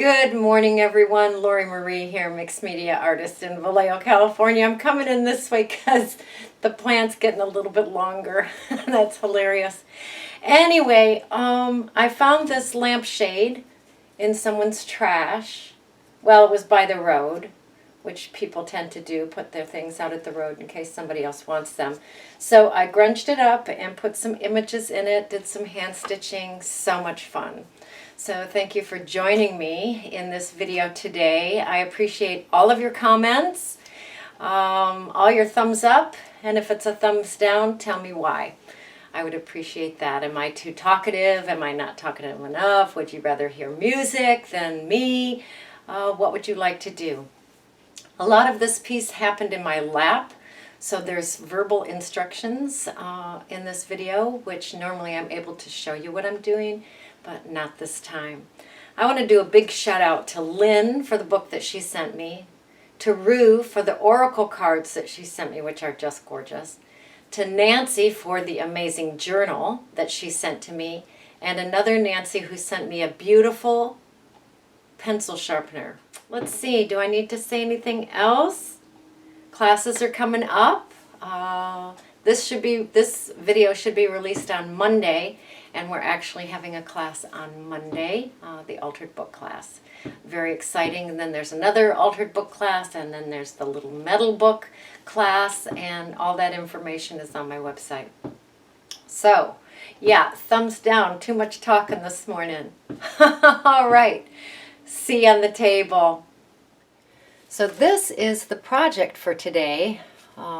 Good morning, everyone. Lori Marie here, mixed media artist in Vallejo, California. I'm coming in this way because the plant's getting a little bit longer. That's hilarious. Anyway, I found this lampshade in someone's trash. Well, it was by the road, which people tend to do, put their things out at the road in case somebody else wants them. So I grunged it up and put some images in it, did some hand stitching, so much fun. So thank you for joining me in this video today. I appreciate all of your comments, all your thumbs up, and if it's a thumbs down, tell me why. I would appreciate that. Am I too talkative? Am I not talkative enough? Would you rather hear music than me? What would you like to do? A lot of this piece happened in my lap, so there's verbal instructions in this video, which normally I'm able to show you what I'm doing, but not this time. I want to do a big shout out to Lynn for the book that she sent me, to Rue for the oracle cards that she sent me, which are just gorgeous, to Nancy for the amazing journal that she sent to me, and another Nancy who sent me a beautiful pencil sharpener. Let's see, do I need to say anything else? Classes are coming up. This video should be released on Monday, and we're actually having a class on Monday, the altered book class. Very exciting. And then there's another altered book class, and then there's the little metal book class, and all that information is on my website. So, yeah, thumbs down. Too much talking this morning. All right. See you on the table. So this is the project for today.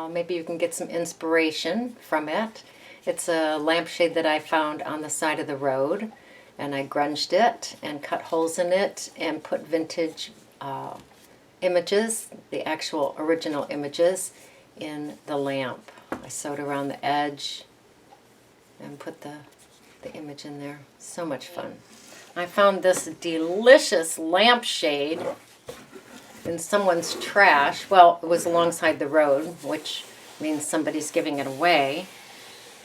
Maybe you can get some inspiration from it. It's a lampshade that I found on the side of the road, and I grunged it and cut holes in it and put vintage images, the actual original images, in the lamp. I sewed around the edge and put the image in there. So much fun. I found this delicious lampshade in someone's trash. Well, it was alongside the road, which means somebody's giving it away.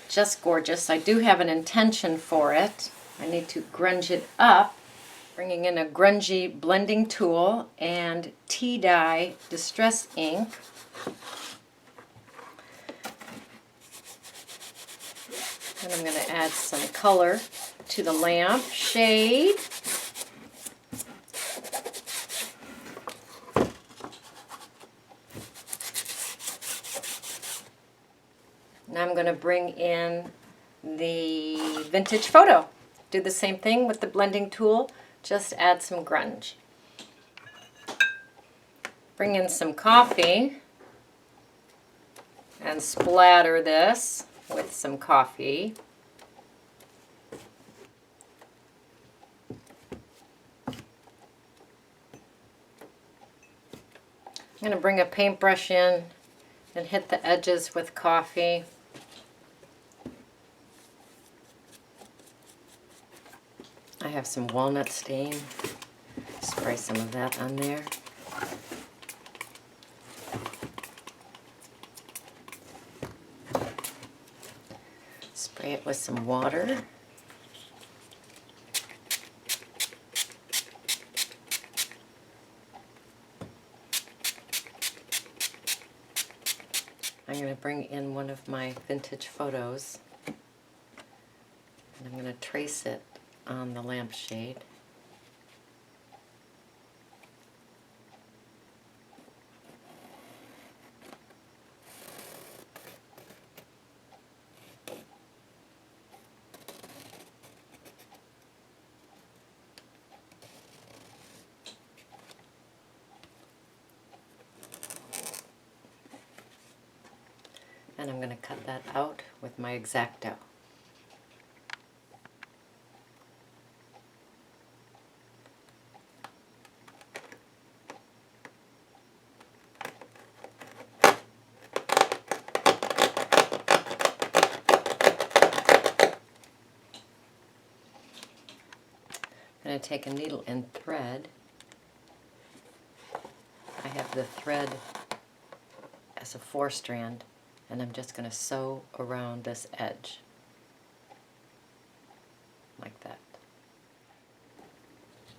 Just gorgeous. I do have an intention for it. I need to grunge it up, bringing in a grungy blending tool and tea dye distress ink. And I'm going to add some color to the lampshade. Now I'm going to bring in the vintage photo. Do the same thing with the blending tool, just add some grunge. Bring in some coffee and splatter this with some coffee. I'm going to bring a paintbrush in and hit the edges with coffee. I have some walnut stain. Spray some of that on there. Spray it with some water. I'm going to bring in one of my vintage photos, and I'm going to trace it on the lampshade. And I'm going to cut that out with my X-Acto. I'm going to take a needle and thread. I have the thread as a 4-strand, and I'm just going to sew around this edge like that.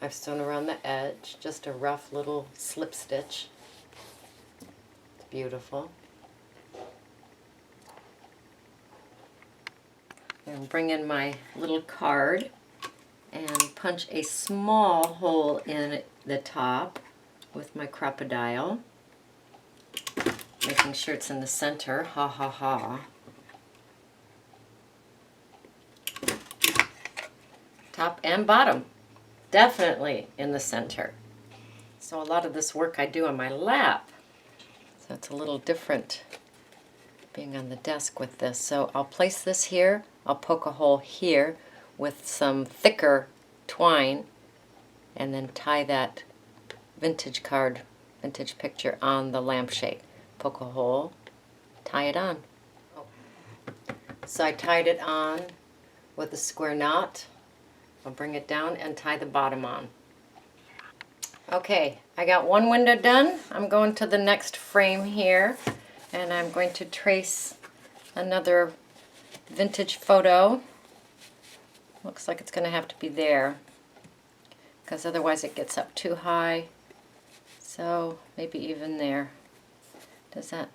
I've sewn around the edge, just a rough little slip stitch. It's beautiful. And bring in my little card and punch a small hole in the top with my crocodile, making sure it's in the center. Ha ha ha. Top and bottom, definitely in the center. So a lot of this work I do on my lap, so it's a little different being on the desk with this. So I'll place this here, I'll poke a hole here with some thicker twine, and then tie that vintage card, vintage picture on the lampshade. Poke a hole, tie it on. So I tied it on with a square knot. I'll bring it down and tie the bottom on. Okay, I got one window done. I'm going to the next frame here, and I'm going to trace another vintage photo. Looks like it's going to have to be there, because otherwise it gets up too high. So maybe even there. Does that?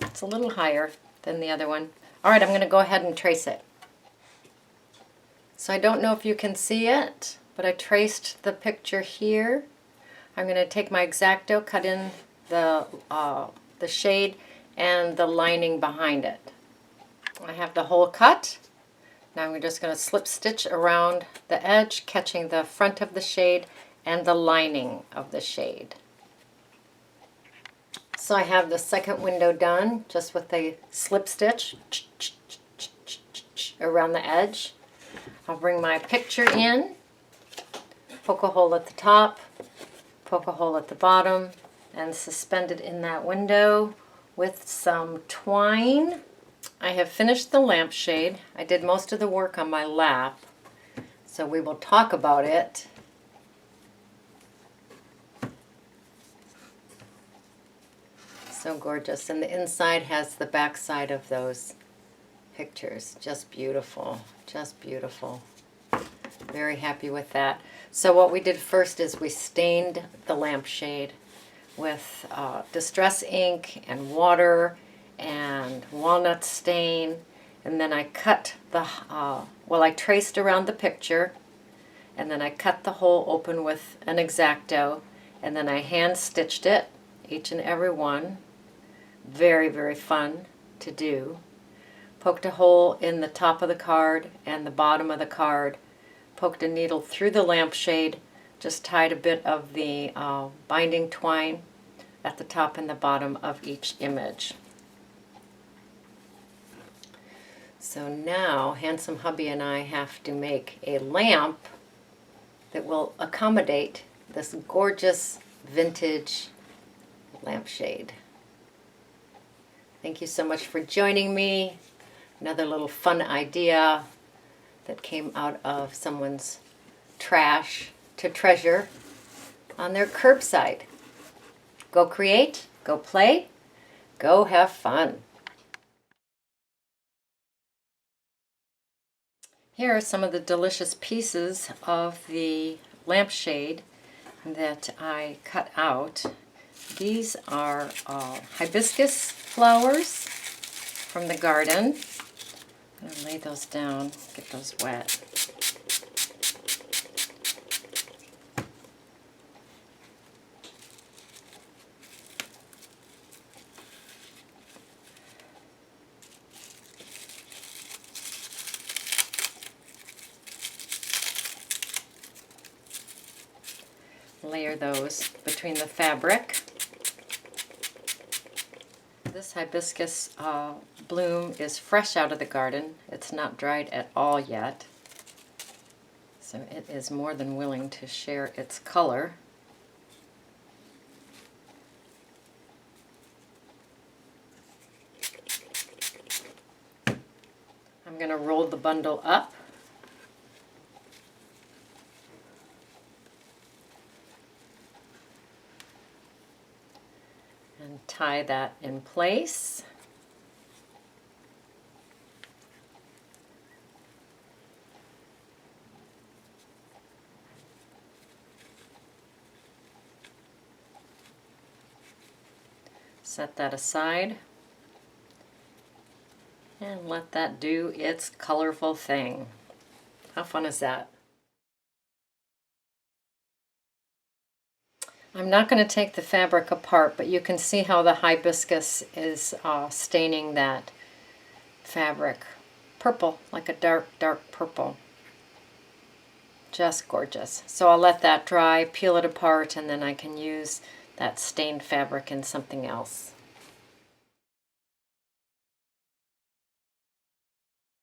It's a little higher than the other one. All right, I'm going to go ahead and trace it. So I don't know if you can see it, but I traced the picture here. I'm going to take my X-Acto, cut in the shade and the lining behind it. I have the hole cut. Now I'm just going to slip stitch around the edge, catching the front of the shade and the lining of the shade. So I have the second window done just with a slip stitch around the edge. I'll bring my picture in, poke a hole at the top, poke a hole at the bottom, and suspend it in that window with some twine. I have finished the lampshade. I did most of the work on my lap, so we will talk about it. So gorgeous, and the inside has the back side of those pictures. Just beautiful, just beautiful. Very happy with that. So what we did first is we stained the lampshade with distress ink and water and walnut stain, and then I cut the, I traced around the picture, and then I cut the hole open with an X-Acto, and then I hand stitched it, each and every one. Very, very fun to do. Poked a hole in the top of the card and the bottom of the card, poked a needle through the lampshade, just tied a bit of the binding twine at the top and the bottom of each image. So now handsome hubby and I have to make a lamp that will accommodate this gorgeous vintage lampshade. Thank you so much for joining me. Another little fun idea that came out of someone's trash to treasure on their curbside. Go create, go play, go have fun. Here are some of the delicious pieces of the lampshade that I cut out. These are hibiscus flowers from the garden. I'm going to lay those down, get those wet. Layer those between the fabric. This hibiscus bloom is fresh out of the garden. It's not dried at all yet, so it is more than willing to share its color. I'm going to roll the bundle up. And tie that in place. Set that aside and let that do its colorful thing. How fun is that? I'm not going to take the fabric apart, but you can see how the hibiscus is staining that fabric purple, like a dark, dark purple. Just gorgeous. So I'll let that dry, peel it apart, and then I can use that stained fabric in something else.